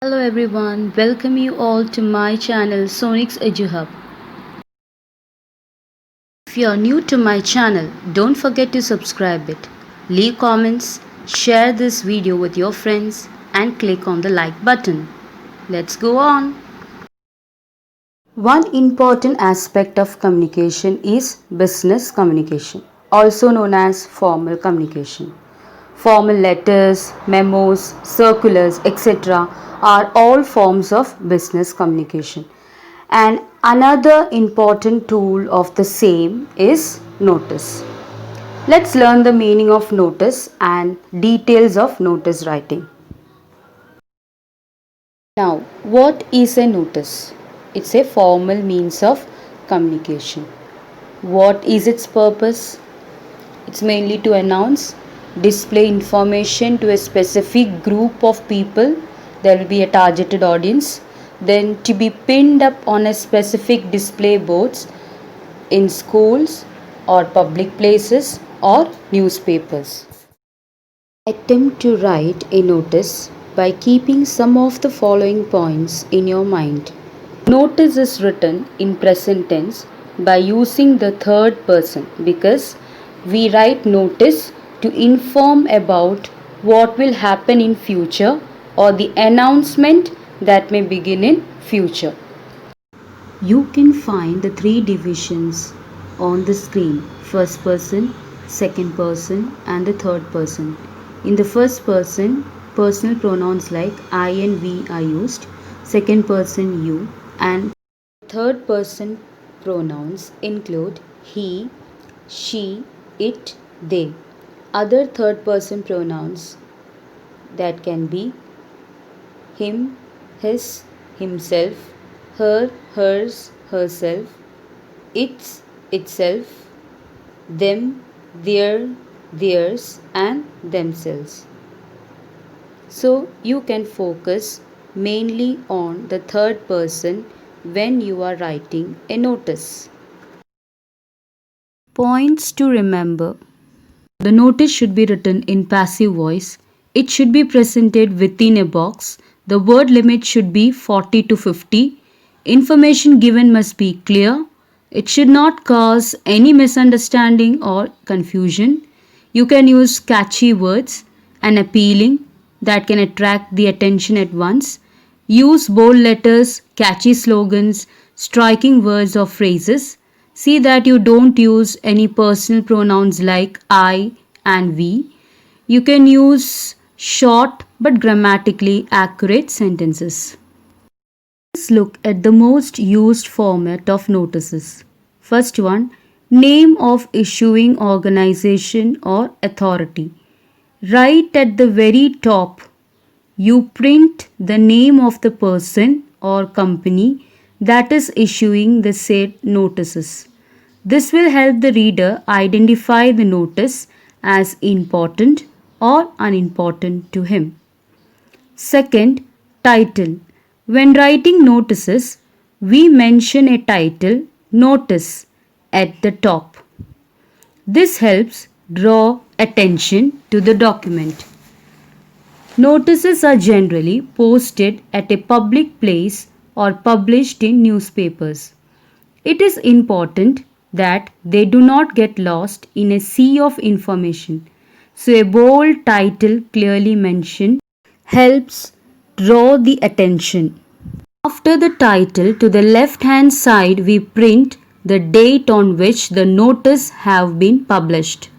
Hello everyone, welcome you all to my channel Sonic's EduHub. If you are new to my channel, don't forget to subscribe it. Leave comments, share this video with your friends and click on the like button. Let's go on. One important aspect of communication is business communication, also known as formal communication. Formal letters, memos, circulars, etc. are all forms of business communication. And another important tool of the same is notice. Let's learn the meaning of notice and details of notice writing. Now, what is a notice? It's a formal means of communication. What is its purpose? It's mainly to announce, display information to a specific group of people. There will be a targeted audience. Then to be pinned up on a specific display boards in schools or public places or newspapers. Attempt to write a notice by keeping some of the following points in your mind. Notice is written in present tense by using the third person because we write notice to inform about what will happen in future or the announcement that may begin in future. You can find the three divisions on the screen: first person, second person, and the third person. In the first person, personal pronouns like I and we are used, second person you, and third person pronouns include he, she, it, they. Other third person pronouns that can be him, his, himself, her, hers, herself, its, itself, them, their, theirs, and themselves. So you can focus mainly on the third person when you are writing a notice. Points to remember. The notice should be written in passive voice. It should be presented within a box. The word limit should be 40 to 50. Information given must be clear. It should not cause any misunderstanding or confusion. You can use catchy words and appealing that can attract the attention at once. Use bold letters, catchy slogans, striking words or phrases. See that you don't use any personal pronouns like I and we. You can use short but grammatically accurate sentences. Let's look at the most used format of notices. First one, name of issuing organization or authority. Right at the very top, you print the name of the person or company that is issuing the said notices. This will help the reader identify the notice as important or unimportant to him. Second, title. When writing notices, we mention a title, notice, at the top. This helps draw attention to the document. Notices are generally posted at a public place or published in newspapers. It is important that they do not get lost in a sea of information. So, a bold title clearly mentioned helps draw the attention. After the title, to the left hand side, we print the date on which the notice have been published.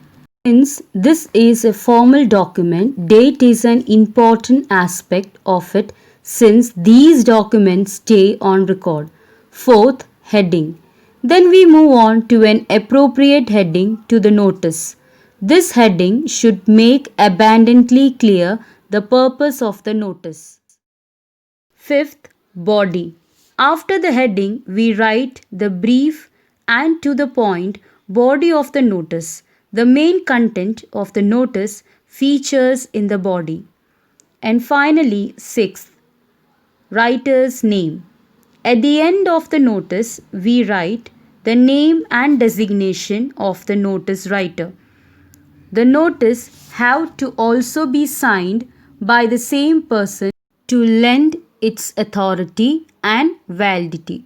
Since this is a formal document, date is an important aspect of it since these documents stay on record. Fourth, heading. Then we move on to an appropriate heading to the notice. This heading should make abundantly clear the purpose of the notice. Fifth, body. After the heading, we write the brief and to the point body of the notice. The main content of the notice features in the body. And finally, sixth, writer's name. At the end of the notice, we write the name and designation of the notice writer. The notice have to also be signed by the same person to lend its authority and validity.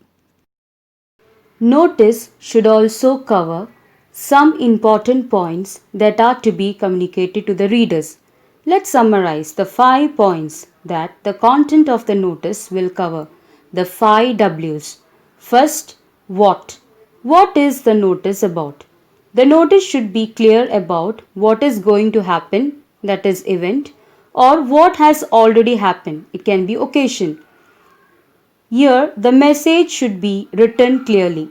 Notice should also cover some important points that are to be communicated to the readers. Let's summarize the 5 points that the content of the notice will cover. The 5 W's. First, what? What is the notice about? The notice should be clear about what is going to happen, that is, event, or what has already happened. It can be occasion. Here, the message should be written clearly.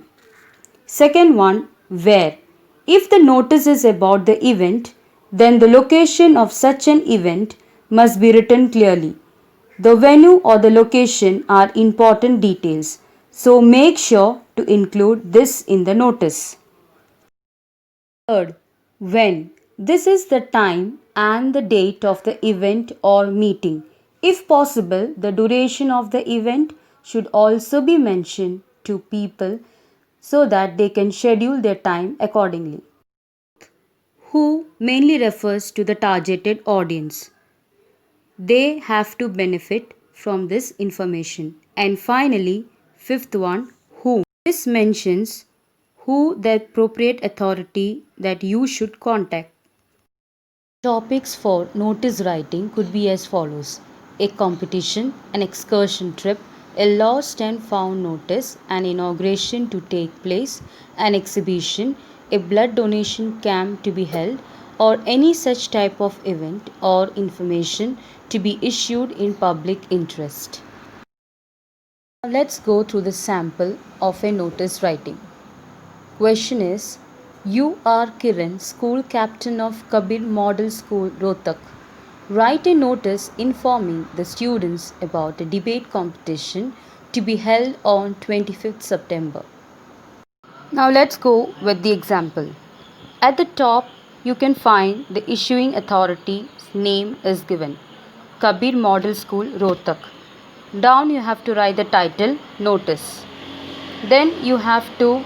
Second one, where. If the notice is about the event, then the location of such an event must be written clearly. The venue or the location are important details, so make sure to include this in the notice. Third, when. This is the time and the date of the event or meeting. If possible, the duration of the event should also be mentioned to people so that they can schedule their time accordingly. Who mainly refers to the targeted audience. They have to benefit from this information. And finally, fifth one, whom. This mentions who the appropriate authority that you should contact. Topics for notice writing could be as follows: a competition, an excursion trip, a lost and found notice, an inauguration to take place, an exhibition, a blood donation camp to be held, or any such type of event or information to be issued in public interest. Now let's go through the sample of a notice writing. Question is, you are Kiran, school captain of Kabir Model School, Rohtak. Write a notice informing the students about a debate competition to be held on 25th September. Now let's go with the example. At the top, you can find the issuing authority's name is given, Kabir Model School, Rohtak. Down you have to write the title, notice. Then you have to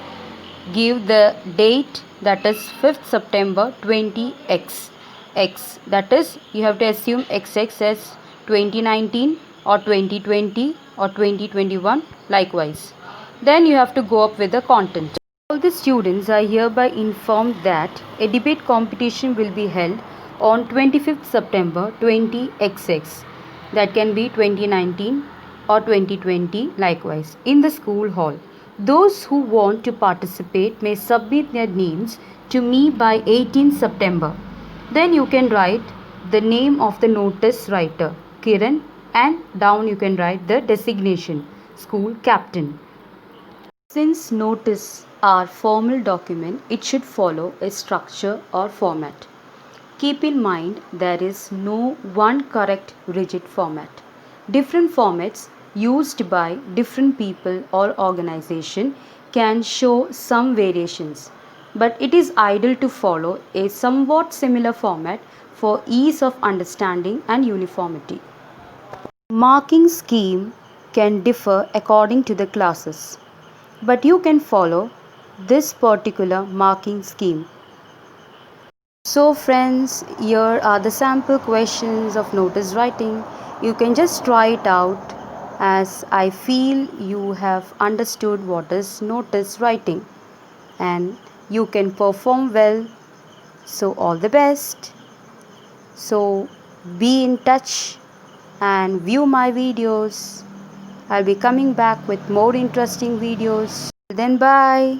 give the date, that is 5th September 20x. X, that is you have to assume XX as 2019 or 2020 or 2021 likewise. Then you have to go up with the content. All the students are hereby informed that a debate competition will be held on 25th September 20XX, that can be 2019 or 2020 likewise, in the school hall. Those who want to participate may submit their names to me by 18 September. Then you can write the name of the notice writer, Kiran, and down you can write the designation, school captain. Since notice are formal document, it should follow a structure or format. Keep in mind there is no one correct rigid format. Different formats used by different people or organization can show some variations, but it is ideal to follow a somewhat similar format for ease of understanding and uniformity. Marking scheme can differ according to the classes, but you can follow this particular marking scheme. So friends, here are the sample questions of notice writing. You can just try it out, as I feel you have understood what is notice writing and you can perform well. So all the best. So be in touch and view my videos. I'll be coming back with more interesting videos. Then bye.